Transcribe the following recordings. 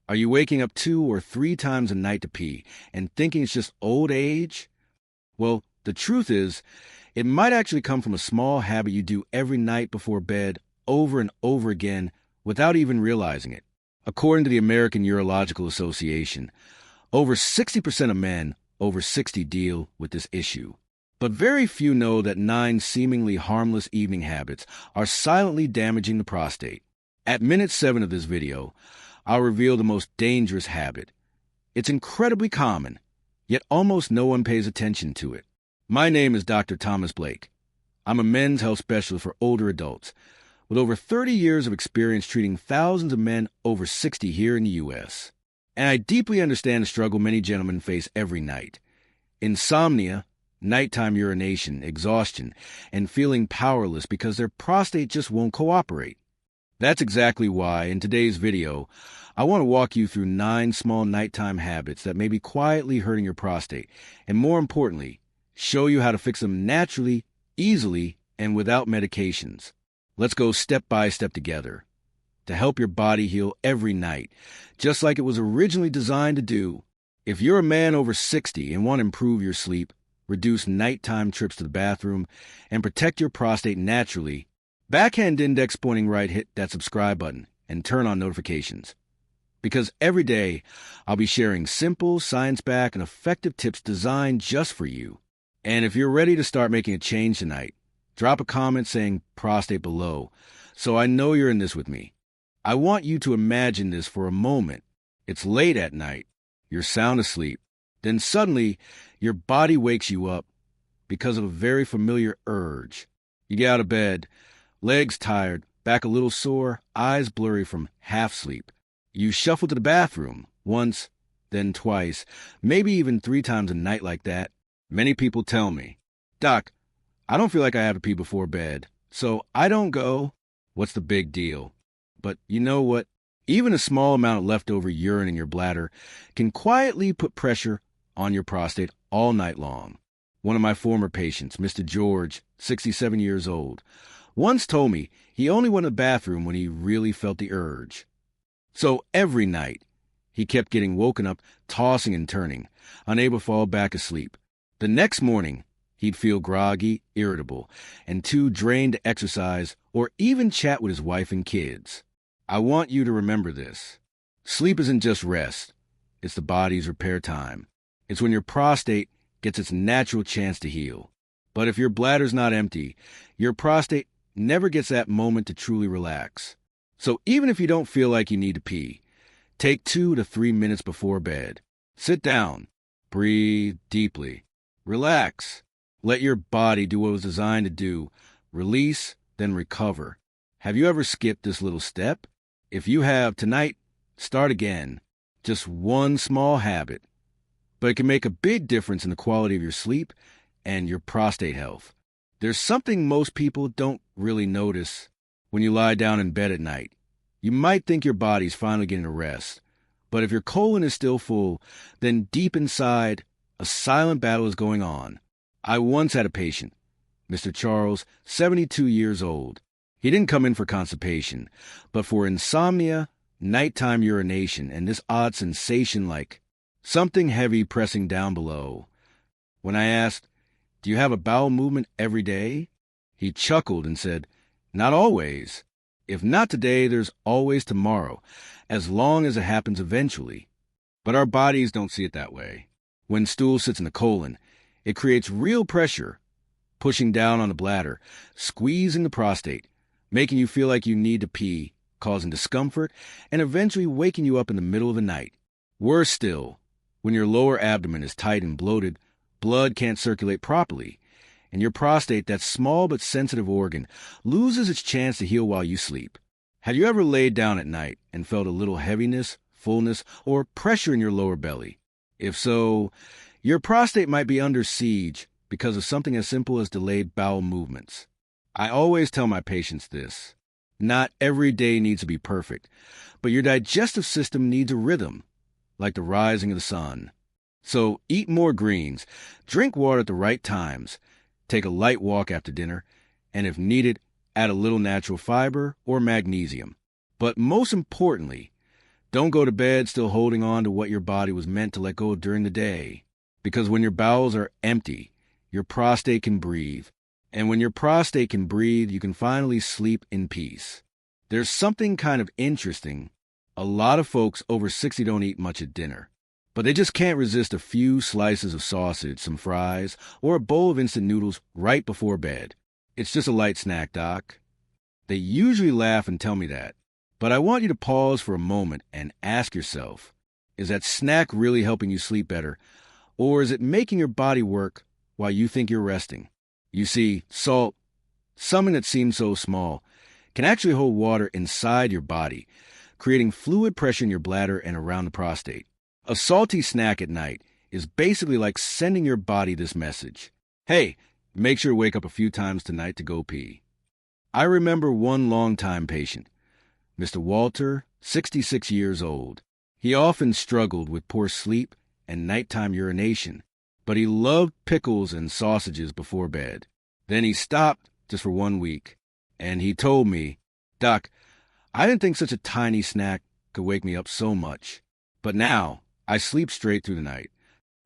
Are you waking up 2 or 3 times a night to pee and thinking it's just old age? Well, the truth is, it might actually come from a small habit you do every night before bed over and over again without even realizing it. According to the American Urological Association, over 60% of men over 60 deal with this issue. But very few know that 9 seemingly harmless evening habits are silently damaging the prostate. At minute 7 of this video, I'll reveal the most dangerous habit. It's incredibly common, yet almost no one pays attention to it. My name is Dr. Thomas Blake. I'm a men's health specialist for older adults, with over 30 years of experience treating thousands of men over 60 here in the U.S. And I deeply understand the struggle many gentlemen face every night. Insomnia, nighttime urination, exhaustion, and feeling powerless because their prostate just won't cooperate. That's exactly why, in today's video, I want to walk you through 9 small nighttime habits that may be quietly hurting your prostate, and more importantly, show you how to fix them naturally, easily, and without medications. Let's go step by step together to help your body heal every night, just like it was originally designed to do. If you're a man over 60 and want to improve your sleep, reduce nighttime trips to the bathroom, and protect your prostate naturally, backhand index pointing right, hit that subscribe button and turn on notifications. Because every day, I'll be sharing simple, science-backed, and effective tips designed just for you. And if you're ready to start making a change tonight, drop a comment saying prostate below, so I know you're in this with me. I want you to imagine this for a moment. It's late at night, you're sound asleep, then suddenly your body wakes you up because of a very familiar urge. You get out of bed, legs tired, back a little sore, eyes blurry from half sleep. You shuffle to the bathroom once, then twice, maybe even 3 times a night like that. Many people tell me, "Doc, I don't feel like I have to pee before bed, so I don't go." What's the big deal? But you know what? Even a small amount of leftover urine in your bladder can quietly put pressure on your prostate all night long. One of my former patients, Mr. George, 67 years old, once told me he only went to the bathroom when he really felt the urge. So every night, he kept getting woken up, tossing and turning, unable to fall back asleep. The next morning, he'd feel groggy, irritable, and too drained to exercise or even chat with his wife and kids. I want you to remember this. Sleep isn't just rest. It's the body's repair time. It's when your prostate gets its natural chance to heal. But if your bladder's not empty, your prostate never gets that moment to truly relax. So even if you don't feel like you need to pee, take 2 to 3 minutes before bed. Sit down. Breathe deeply. Relax. Let your body do what it was designed to do. Release, then recover. Have you ever skipped this little step? If you have, tonight, start again. Just one small habit. But it can make a big difference in the quality of your sleep and your prostate health. There's something most people don't really notice when you lie down in bed at night. You might think your body's finally getting a rest. But if your colon is still full, then deep inside, a silent battle is going on. I once had a patient, Mr. Charles, 72 years old. He didn't come in for constipation, but for insomnia, nighttime urination, and this odd sensation like something heavy pressing down below. When I asked, "Do you have a bowel movement every day?" he chuckled and said, "Not always. If not today, there's always tomorrow, as long as it happens eventually." But our bodies don't see it that way. When stool sits in the colon, it creates real pressure, pushing down on the bladder, squeezing the prostate, making you feel like you need to pee, causing discomfort, and eventually waking you up in the middle of the night. Worse still, when your lower abdomen is tight and bloated, blood can't circulate properly, and your prostate, that small but sensitive organ, loses its chance to heal while you sleep. Have you ever laid down at night and felt a little heaviness, fullness, or pressure in your lower belly? If so, your prostate might be under siege because of something as simple as delayed bowel movements. I always tell my patients this. Not every day needs to be perfect, but your digestive system needs a rhythm, like the rising of the sun. So eat more greens, drink water at the right times, take a light walk after dinner, and if needed, add a little natural fiber or magnesium. But most importantly, Don't go to bed still holding on to what your body was meant to let go of during the day. Because when your bowels are empty, your prostate can breathe. And when your prostate can breathe, you can finally sleep in peace. There's something kind of interesting. A lot of folks over 60 don't eat much at dinner, but they just can't resist a few slices of sausage, some fries, or a bowl of instant noodles right before bed. It's just a light snack, Doc. They usually laugh and tell me that, but I want you to pause for a moment and ask yourself, is that snack really helping you sleep better, or is it making your body work while you think you're resting? You see, salt, something that seems so small, can actually hold water inside your body, creating fluid pressure in your bladder and around the prostate. A salty snack at night is basically like sending your body this message. Hey, make sure to wake up a few times tonight to go pee. I remember one longtime patient, Mr. Walter, 66 years old. He often struggled with poor sleep and nighttime urination, but he loved pickles and sausages before bed. Then he stopped just for 1 week, and he told me, Doc, I didn't think such a tiny snack could wake me up so much, but now I sleep straight through the night.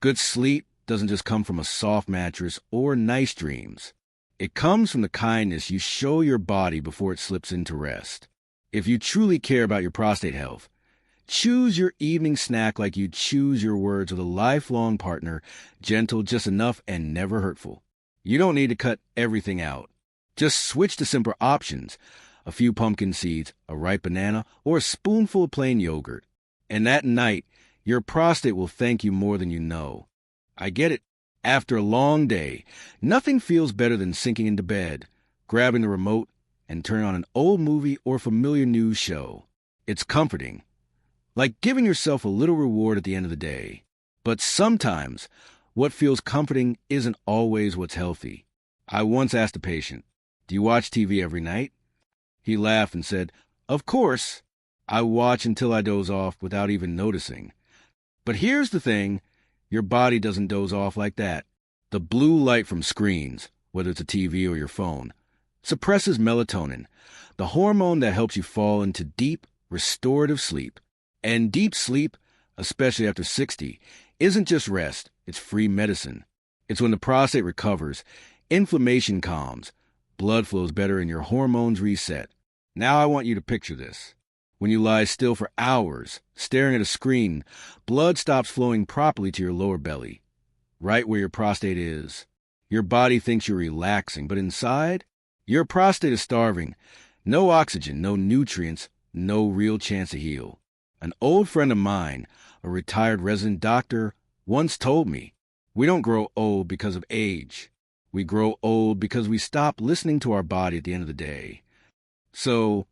Good sleep doesn't just come from a soft mattress or nice dreams. It comes from the kindness you show your body before it slips into rest. If you truly care about your prostate health, choose your evening snack like you choose your words with a lifelong partner, gentle just enough and never hurtful. You don't need to cut everything out. Just switch to simpler options, a few pumpkin seeds, a ripe banana, or a spoonful of plain yogurt. And that night, your prostate will thank you more than you know. I get it. After a long day, nothing feels better than sinking into bed, grabbing the remote, and turning on an old movie or familiar news show. It's comforting, like giving yourself a little reward at the end of the day. But sometimes, what feels comforting isn't always what's healthy. I once asked a patient, do you watch TV every night? He laughed and said, of course. I watch until I doze off without even noticing. But here's the thing, your body doesn't doze off like that. The blue light from screens, whether it's a TV or your phone, suppresses melatonin, the hormone that helps you fall into deep, restorative sleep. And deep sleep, especially after 60, isn't just rest, it's free medicine. It's when the prostate recovers, inflammation calms, blood flows better, and your hormones reset. Now I want you to picture this. When you lie still for hours, staring at a screen, blood stops flowing properly to your lower belly, right where your prostate is. Your body thinks you're relaxing, but inside, your prostate is starving. No oxygen, no nutrients, no real chance to heal. An old friend of mine, a retired resident doctor, once told me, we don't grow old because of age. We grow old because we stop listening to our body at the end of the day. So,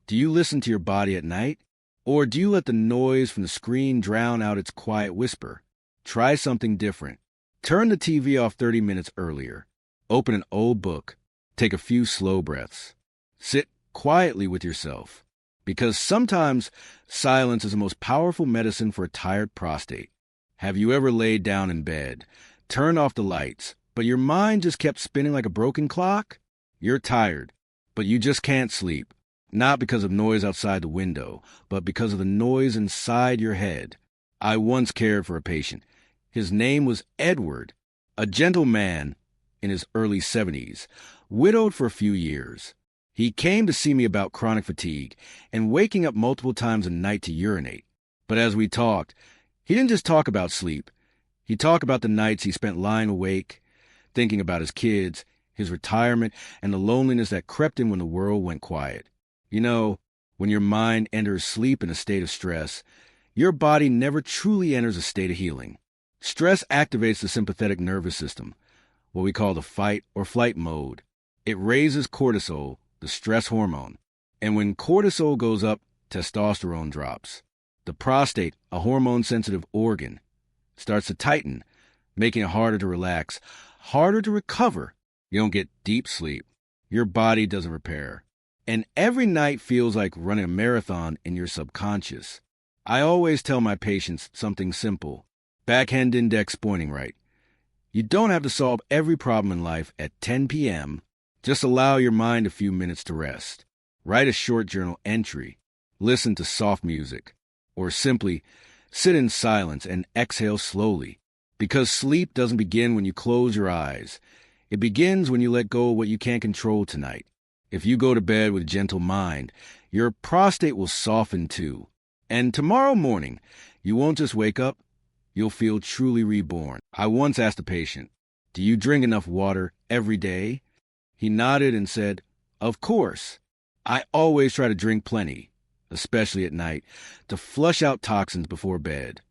do you listen to your body at night? Or do you let the noise from the screen drown out its quiet whisper? Try something different. Turn the TV off 30 minutes earlier. Open an old book. Take a few slow breaths. Sit quietly with yourself. Because sometimes silence is the most powerful medicine for a tired prostate. Have you ever laid down in bed, turned off the lights, but your mind just kept spinning like a broken clock? You're tired, but you just can't sleep. Not because of noise outside the window, but because of the noise inside your head. I once cared for a patient. His name was Edward, a gentle man in his early 70s, widowed for a few years. He came to see me about chronic fatigue and waking up multiple times a night to urinate. But as we talked, he didn't just talk about sleep. He talked about the nights he spent lying awake, thinking about his kids, his retirement, and the loneliness that crept in when the world went quiet. You know, when your mind enters sleep in a state of stress, your body never truly enters a state of healing. Stress activates the sympathetic nervous system, what we call the fight or flight mode. It raises cortisol, the stress hormone. And when cortisol goes up, testosterone drops. The prostate, a hormone-sensitive organ, starts to tighten, making it harder to relax, harder to recover. You don't get deep sleep. Your body doesn't repair. And every night feels like running a marathon in your subconscious. I always tell my patients something simple. Backhand index pointing right. You don't have to solve every problem in life at 10 p.m. Just allow your mind a few minutes to rest. Write a short journal entry. Listen to soft music. Or simply sit in silence and exhale slowly. Because sleep doesn't begin when you close your eyes. It begins when you let go of what you can't control tonight. If you go to bed with a gentle mind, your prostate will soften too. And tomorrow morning, you won't just wake up, you'll feel truly reborn. I once asked a patient, "Do you drink enough water every day?" He nodded and said, "Of course. I always try to drink plenty, especially at night, to flush out toxins before bed."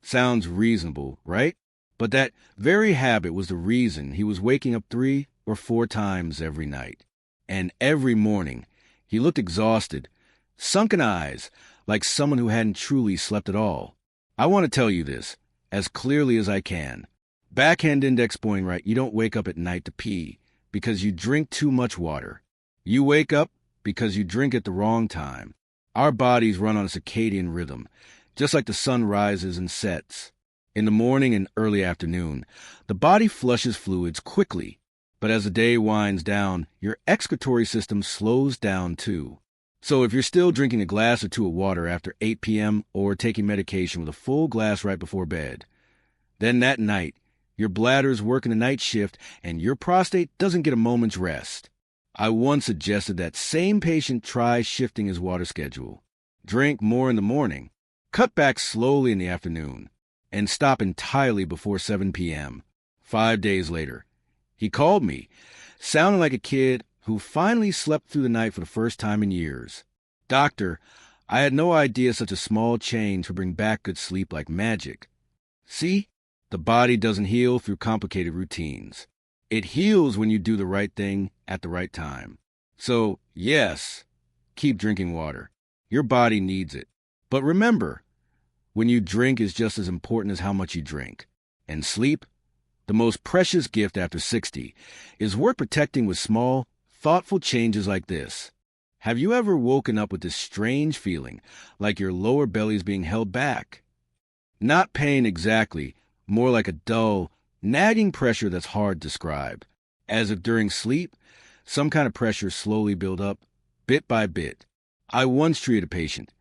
Sounds reasonable, right? But that very habit was the reason he was waking up 3 or 4 times every night. And every morning, he looked exhausted, sunken eyes, like someone who hadn't truly slept at all. I want to tell you this, as clearly as I can. Backhand index pointing right, you don't wake up at night to pee because you drink too much water. You wake up because you drink at the wrong time. Our bodies run on a circadian rhythm, just like the sun rises and sets. In the morning and early afternoon, the body flushes fluids quickly, but as the day winds down, your excretory system slows down too. So if you're still drinking a glass or two of water after 8 p.m. or taking medication with a full glass right before bed, then that night, your bladder's working the night shift and your prostate doesn't get a moment's rest. I once suggested that same patient try shifting his water schedule. Drink more in the morning, cut back slowly in the afternoon, and stop entirely before 7 p.m. 5 days later, he called me, sounding like a kid who finally slept through the night for the first time in years. "Doctor, I had no idea such a small change would bring back good sleep like magic." See, the body doesn't heal through complicated routines. It heals when you do the right thing at the right time. So, yes, keep drinking water. Your body needs it. But remember, when you drink is just as important as how much you drink. And sleep, the most precious gift after 60, is worth protecting with small, thoughtful changes like this. Have you ever woken up with this strange feeling, like your lower belly is being held back? Not pain exactly, more like a dull, nagging pressure that's hard to describe. As if during sleep, some kind of pressure slowly built up, bit by bit. I once treated a patient,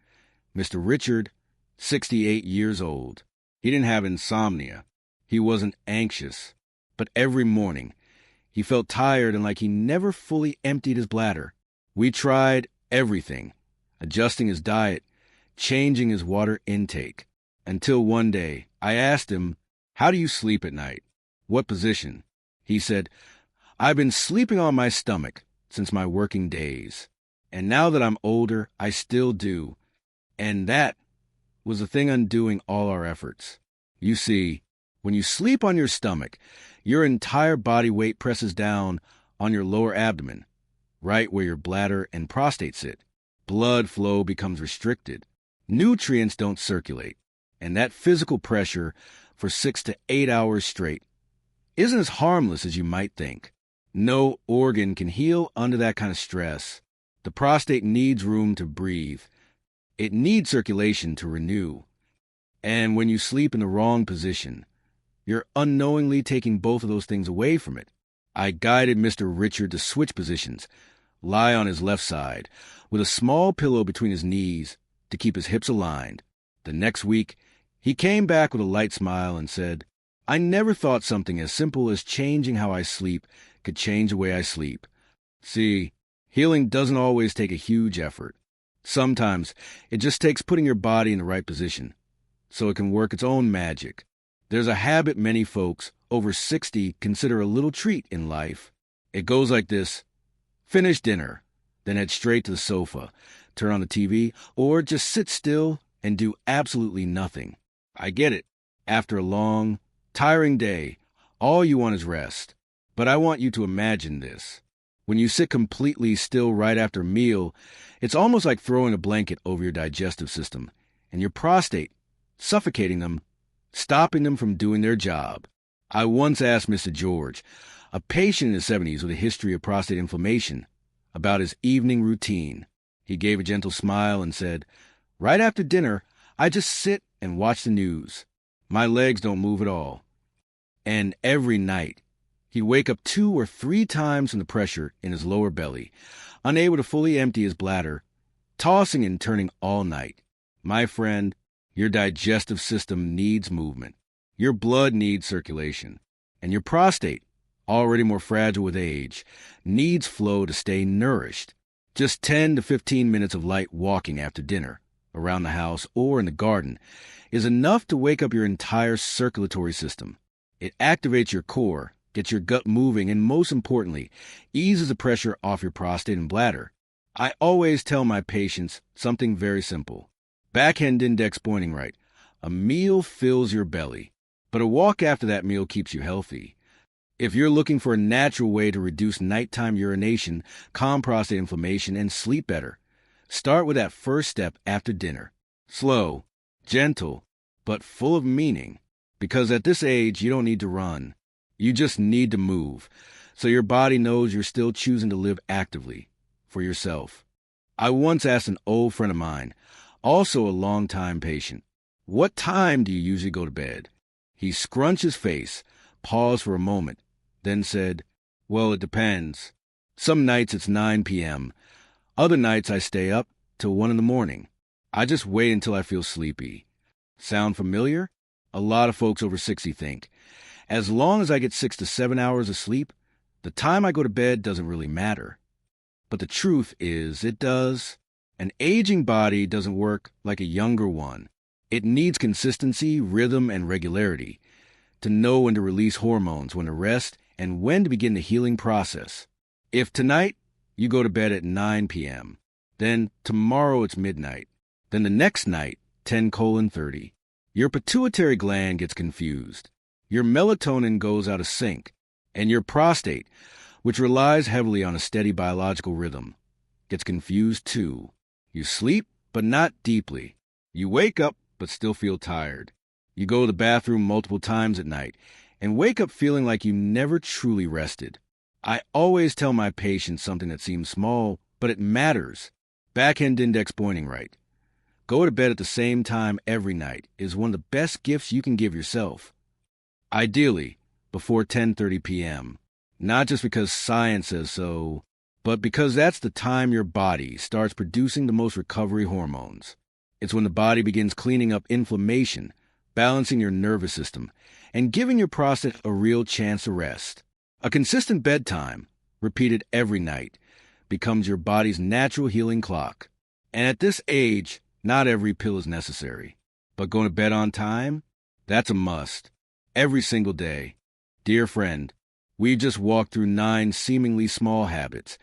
Mr. Richard, 68 years old. He didn't have insomnia. He wasn't anxious. But every morning, he felt tired and like he never fully emptied his bladder. We tried everything, adjusting his diet, changing his water intake, until one day I asked him, "How do you sleep at night? What position?" He said, "I've been sleeping on my stomach since my working days. And now that I'm older, I still do." And that was the thing undoing all our efforts. You see, when you sleep on your stomach, your entire body weight presses down on your lower abdomen, right where your bladder and prostate sit. Blood flow becomes restricted. Nutrients don't circulate. And that physical pressure for 6 to 8 hours straight isn't as harmless as you might think. No organ can heal under that kind of stress. The prostate needs room to breathe. It needs circulation to renew. And when you sleep in the wrong position, you're unknowingly taking both of those things away from it. I guided Mr. Richard to switch positions, lie on his left side, with a small pillow between his knees to keep his hips aligned. The next week, he came back with a light smile and said, "I never thought something as simple as changing how I sleep could change the way I sleep." See, healing doesn't always take a huge effort. Sometimes it just takes putting your body in the right position so it can work its own magic. There's a habit many folks over 60 consider a little treat in life. It goes like this: finish dinner, then head straight to the sofa, turn on the TV, or just sit still and do absolutely nothing. I get it. After a long, tiring day, all you want is rest. But I want you to imagine this. When you sit completely still right after a meal, it's almost like throwing a blanket over your digestive system and your prostate, suffocating them, stopping them from doing their job. I once asked Mr. George, a patient in his 70s with a history of prostate inflammation, about his evening routine. He gave a gentle smile and said, "Right after dinner, I just sit and watch the news. My legs don't move at all." And every night, he'd wake up 2 or 3 times from the pressure in his lower belly, unable to fully empty his bladder, tossing and turning all night. My friend, Your digestive system needs movement. Your blood needs circulation. And your prostate, already more fragile with age, needs flow to stay nourished. Just 10 to 15 minutes of light walking after dinner, around the house or in the garden, is enough to wake up your entire circulatory system. It activates your core, gets your gut moving, and most importantly, eases the pressure off your prostate and bladder. I always tell my patients something very simple. Backhand index pointing right. A meal fills your belly, but a walk after that meal keeps you healthy. If you're looking for a natural way to reduce nighttime urination, calm prostate inflammation, and sleep better, start with that first step after dinner. Slow, gentle, but full of meaning. Because at this age, you don't need to run. You just need to move, so your body knows you're still choosing to live actively for yourself. I once asked an old friend of mine, also a long-time patient, "What time do you usually go to bed?" He scrunched his face, paused for a moment, then said, "Well, it depends. Some nights it's 9 p.m. Other nights I stay up till 1 in the morning. I just wait until I feel sleepy." Sound familiar? A lot of folks over 60 think, as long as I get 6 to 7 hours of sleep, the time I go to bed doesn't really matter. But the truth is, it does. An aging body doesn't work like a younger one. It needs consistency, rhythm, and regularity to know when to release hormones, when to rest, and when to begin the healing process. If tonight you go to bed at 9 p.m., then tomorrow it's midnight, then the next night, 10:30, your pituitary gland gets confused. Your melatonin goes out of sync, and your prostate, which relies heavily on a steady biological rhythm, gets confused too. You sleep, but not deeply. You wake up, but still feel tired. You go to the bathroom multiple times at night and wake up feeling like you never truly rested. I always tell my patients something that seems small, but it matters. Backhand index pointing right. Go to bed at the same time every night is one of the best gifts you can give yourself. Ideally, before 10:30 p.m. Not just because science says so, but because that's the time your body starts producing the most recovery hormones. It's when the body begins cleaning up inflammation, balancing your nervous system, and giving your prostate a real chance to rest. A consistent bedtime, repeated every night, becomes your body's natural healing clock. And at this age, not every pill is necessary. But going to bed on time? That's a must. Every single day. Dear friend, we've just walked through 9 seemingly small habits,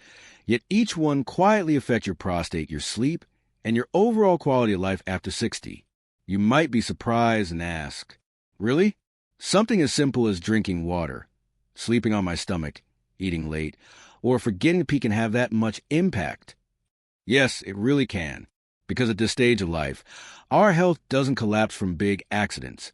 yet each one quietly affects your prostate, your sleep, and your overall quality of life after 60. You might be surprised and ask, really? Something as simple as drinking water, sleeping on my stomach, eating late, or forgetting to pee can have that much impact? Yes, it really can. Because at this stage of life, our health doesn't collapse from big accidents.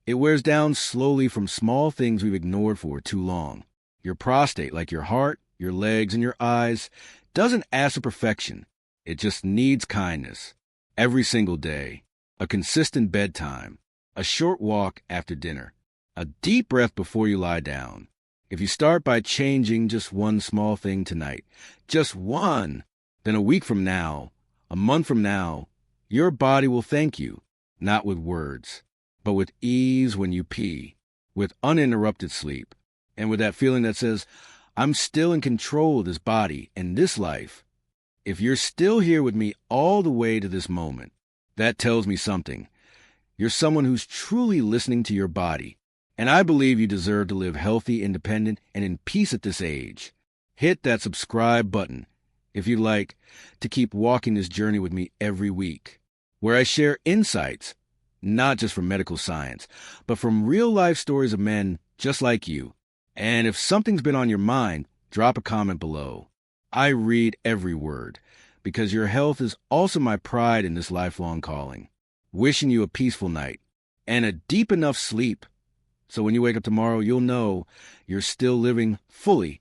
It wears down slowly from small things we've ignored for too long. Your prostate, like your heart, your legs, and your eyes, doesn't ask for perfection. It just needs kindness. Every single day, a consistent bedtime, a short walk after dinner, a deep breath before you lie down. If you start by changing just one small thing tonight, just one, then a week from now, a month from now, your body will thank you, not with words, but with ease when you pee, with uninterrupted sleep, and with that feeling that says, I'm still in control of this body and this life. If you're still here with me all the way to this moment, that tells me something. You're someone who's truly listening to your body, and I believe you deserve to live healthy, independent, and in peace at this age. Hit that subscribe button if you'd like to keep walking this journey with me every week, where I share insights, not just from medical science, but from real-life stories of men just like you. And if something's been on your mind, drop a comment below. I read every word, because your health is also my pride in this lifelong calling. Wishing you a peaceful night and a deep enough sleep so when you wake up tomorrow, you'll know you're still living fully